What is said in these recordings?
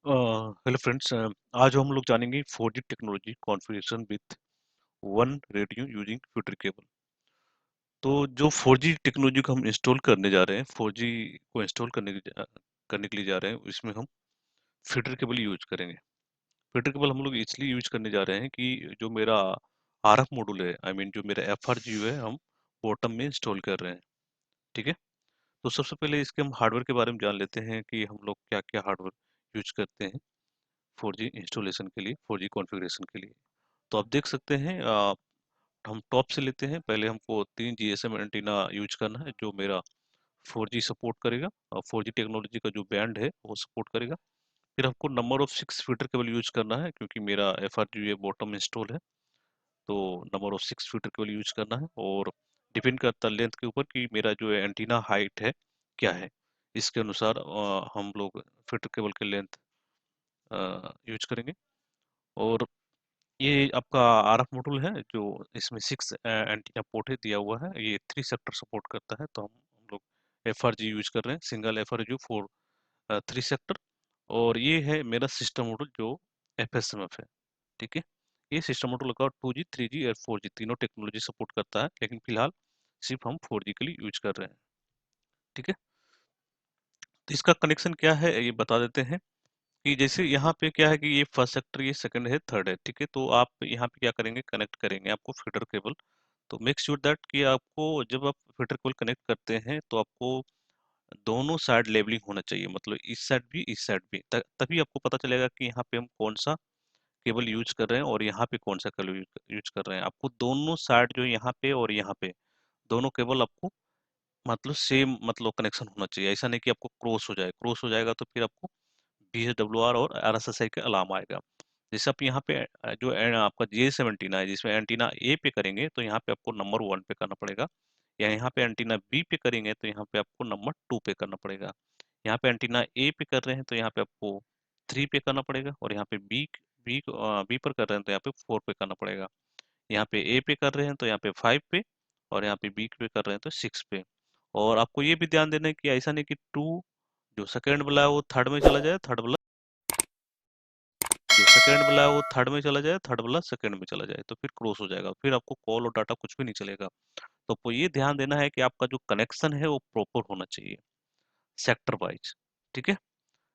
Hello friends. आज हम लोग जानेंगे 4G technology configuration with one radio using feeder cable. तो जो 4G टेक्नोलॉजी को हम इंस्टॉल करने जा रहे हैं, 4G को इंस्टॉल करने के लिए जा रहे हैं, इसमें हम फ्यूटर केबल यूज करेंगे। फ्यूटर केबल हम लोग इसलिए यूज करने जा रहे हैं कि जो मेरा आरएफ मॉड्यूल है, आई मीन जो मेरा FRGU है, हम बॉटम में इंस्टॉल कर रहे हैं। ठीक है। तो सबसे पहले इसके हम हार्डवेयर के बारे में जान लेते हैं कि हम लोग क्या क्या हार्डवेयर यूज करते हैं 4G इंस्टॉलेशन के लिए, 4G कॉन्फ़िगरेशन के लिए। तो आप देख सकते हैं, हम टॉप से लेते हैं। पहले हमको 3 GSM एंटीना यूज करना है जो मेरा 4G सपोर्ट करेगा, और 4G टेक्नोलॉजी का जो बैंड है वो सपोर्ट करेगा। फिर हमको number of 6 fitter cable use करना है क्योंकि मेरा FRGA बॉटम इंस्टॉल है, तो number of 6 fitter cable use करना है। और डिपेंड करता है लेंथ के ऊपर कि मेरा जो एंटीना हाइट है क्या है, इसके अनुसार हम लोग फीटर केबल की लेंथ यूज करेंगे। और ये आपका आरएफ मॉड्यूल है जो इसमें 6 एंटीना पोर्ट है दिया हुआ है। ये 3 सेक्टर सपोर्ट करता है, तो हम लोग FRG यूज कर रहे हैं, सिंगल FRG फॉर 3 सेक्टर। और ये है मेरा सिस्टम मॉड्यूल जो FSMF है। ठीक है। ये सिस्टम मॉड्यूल का 2G 3G और 4G तीनों टेक्नोलॉजी सपोर्ट करता है, लेकिन फिलहाल सिर्फ हम 4G के लिए यूज कर रहे हैं। ठीक है। तो इसका कनेक्शन क्या है ये बता देते हैं कि जैसे यहाँ पे क्या है कि ये फर्स्ट सेक्टर, ये सेकंड है, थर्ड है। ठीक है। तो आप यहाँ पे क्या करेंगे, कनेक्ट करेंगे आपको फीडर केबल। तो मेक श्योर दैट कि आपको जब आप फीडर केबल कनेक्ट करते हैं तो आपको दोनों साइड लेवलिंग होना चाहिए, मतलब इस साइड भी इस साइड भी, तभी आपको पता चलेगा कि यहाँ पे हम कौन सा केबल यूज कर रहे हैं और यहाँ पे कौन सा केबल यूज कर रहे हैं। आपको दोनों साइड जो यहाँ पे और यहाँ पे दोनों केबल आपको मतलब सेम मतलब कनेक्शन होना चाहिए। ऐसा नहीं कि आपको क्रॉस हो जाए, क्रॉस हो जाएगा तो फिर आपको BSWR और RSSI का अलार्म आएगा। जैसे आप यहाँ पे जो आपका GSM एंटीना है, जिसमें एंटीना ए पे करेंगे तो यहाँ पे आपको नंबर 1 पे करना पड़ेगा, या यहाँ पे एंटीना बी पे करेंगे तो यहाँ पे आपको नंबर 2 पे करना पड़ेगा। यहाँ पे एंटीना ए पे कर रहे हैं तो यहाँ पे आपको 3 पे करना पड़ेगा, और यहाँ पे बी बी बी पर कर रहे हैं तो यहाँ पे 4 पे करना पड़ेगा। यहाँ पे ए पे कर रहे हैं तो यहाँ पे 5 पे, और यहाँ पे बी पे कर रहे हैं तो 6 पे। और आपको ये भी ध्यान देना है कि ऐसा नहीं कि 2 जो सेकंड वाला है वो थर्ड में चला जाए, थर्ड वाला जो सेकंड वाला है वो थर्ड में चला जाए, थर्ड वाला सेकंड में चला जाए, तो फिर क्रॉस हो जाएगा, फिर आपको कॉल और डाटा कुछ भी नहीं चलेगा। तो आपको ये ध्यान देना है कि आपका जो कनेक्शन है वो प्रॉपर होना चाहिए, सेक्टर वाइज। ठीक है।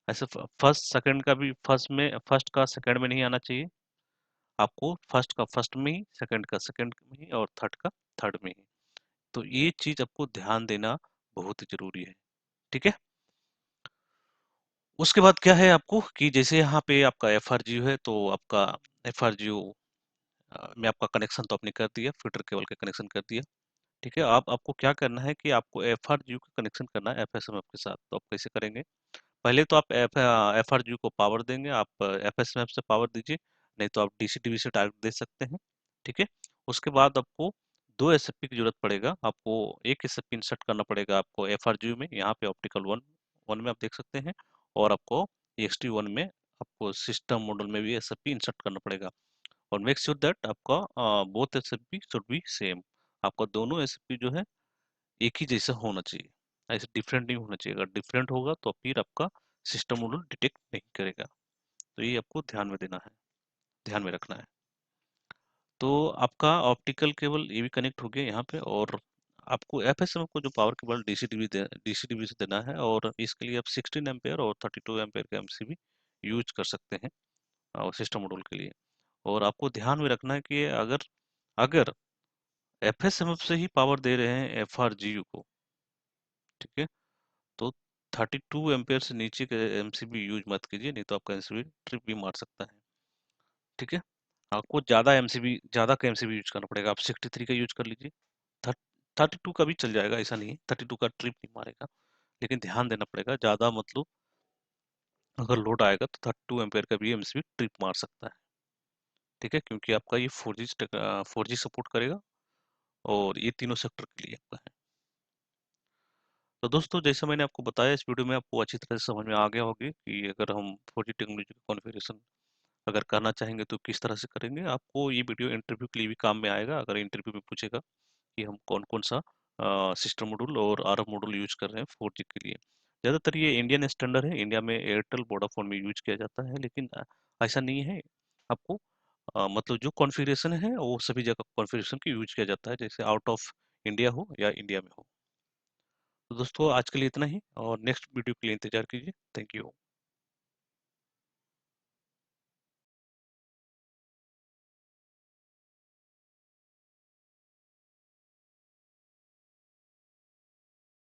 ऐसे फर्स्ट सेकंड का भी फर्स्ट में, फर्स्ट का सेकंड में नहीं आना चाहिए। आपको फर्स्ट का फर्स्ट में ही, सेकंड का सेकंड में ही, और थर्ड का थर्ड में ही। तो ये चीज आपको ध्यान देना बहुत ही जरूरी है। ठीक है। उसके बाद क्या है आपको कि जैसे यहाँ पे आपका FRGU है, तो आपका FRGU में आपका कनेक्शन तो आपने कर दिया, फिल्टर केबल का कनेक्शन कर दिया। ठीक है। आप आपको क्या करना है कि आपको FRGU का कनेक्शन करना है FSMF के साथ। तो आप कैसे करेंगे, पहले तो आप FRGU को पावर देंगे, आप FSMF से पावर दीजिए, नहीं तो आप DC-DB से डायरेक्ट दे सकते हैं। ठीक है। उसके बाद आपको 2 SFP की जरूरत पड़ेगा, आपको एक SFP इंसर्ट करना पड़ेगा आपको FRGU में, यहाँ पे ऑप्टिकल वन वन में आप देख सकते हैं, और आपको EXT1 में आपको सिस्टम मॉडल में भी SFP इंसर्ट करना पड़ेगा। और मेक श्योर दैट आपका both SFP should be same, आपका दोनों SFP जो है एक ही जैसा होना चाहिए, ऐसे डिफरेंट नहीं होना चाहिए। अगर डिफरेंट होगा तो फिर आपका सिस्टम मॉडल डिटेक्ट नहीं करेगा। तो ये आपको ध्यान में देना है, ध्यान में रखना है। तो आपका ऑप्टिकल केबल ये भी कनेक्ट हो गया यहाँ पे, और आपको FSM को जो पावर केबल DC-DB से देना है, और इसके लिए आप 16 एम्पेयर और 32 एम्पेयर का MCB यूज कर सकते हैं और सिस्टम मॉडल के लिए। और आपको ध्यान में रखना है कि अगर अगर FSMF से ही पावर दे रहे हैं FRGU को, ठीक है, तो 32 एम्पेयर से नीचे के MCB यूज मत कीजिए, नहीं तो आपका MCB ट्रिप भी मार सकता है। ठीक है। आपको ज़्यादा का MCB यूज करना पड़ेगा, आप 63 का यूज कर लीजिए। 32 का भी चल जाएगा, ऐसा नहीं है 32 का ट्रिप नहीं मारेगा, लेकिन ध्यान देना पड़ेगा ज़्यादा, मतलब अगर लोड आएगा तो 32 एम्पेयर का भी MCB ट्रिप मार सकता है। ठीक है, क्योंकि आपका ये 4G सपोर्ट करेगा, और ये तीनों सेक्टर के लिए आपका है। तो दोस्तों, जैसा मैंने आपको बताया, इस वीडियो में आपको अच्छी तरह से समझ में आ गया होगी कि अगर हम 4G टेक्नोलॉजी का कॉन्फ़िगरेशन अगर करना चाहेंगे तो किस तरह से करेंगे। आपको ये वीडियो इंटरव्यू के लिए भी काम में आएगा, अगर इंटरव्यू में पूछेगा कि हम कौन कौन सा सिस्टम मॉड्यूल और RF मॉड्यूल यूज कर रहे हैं 4G के लिए। ज़्यादातर ये इंडियन स्टैंडर्ड है, इंडिया में एयरटेल, वोडाफ़ोन में यूज़ किया जाता है, लेकिन ऐसा नहीं है। आपको मतलब जो कॉन्फ़िगरेशन है, वो सभी जगह कॉन्फ़िगरेशन की यूज़ किया जाता है, जैसे आउट ऑफ इंडिया हो या इंडिया में हो। तो दोस्तों आज के लिए इतना ही और नेक्स्ट वीडियो के लिए इंतज़ार कीजिए। Thank you.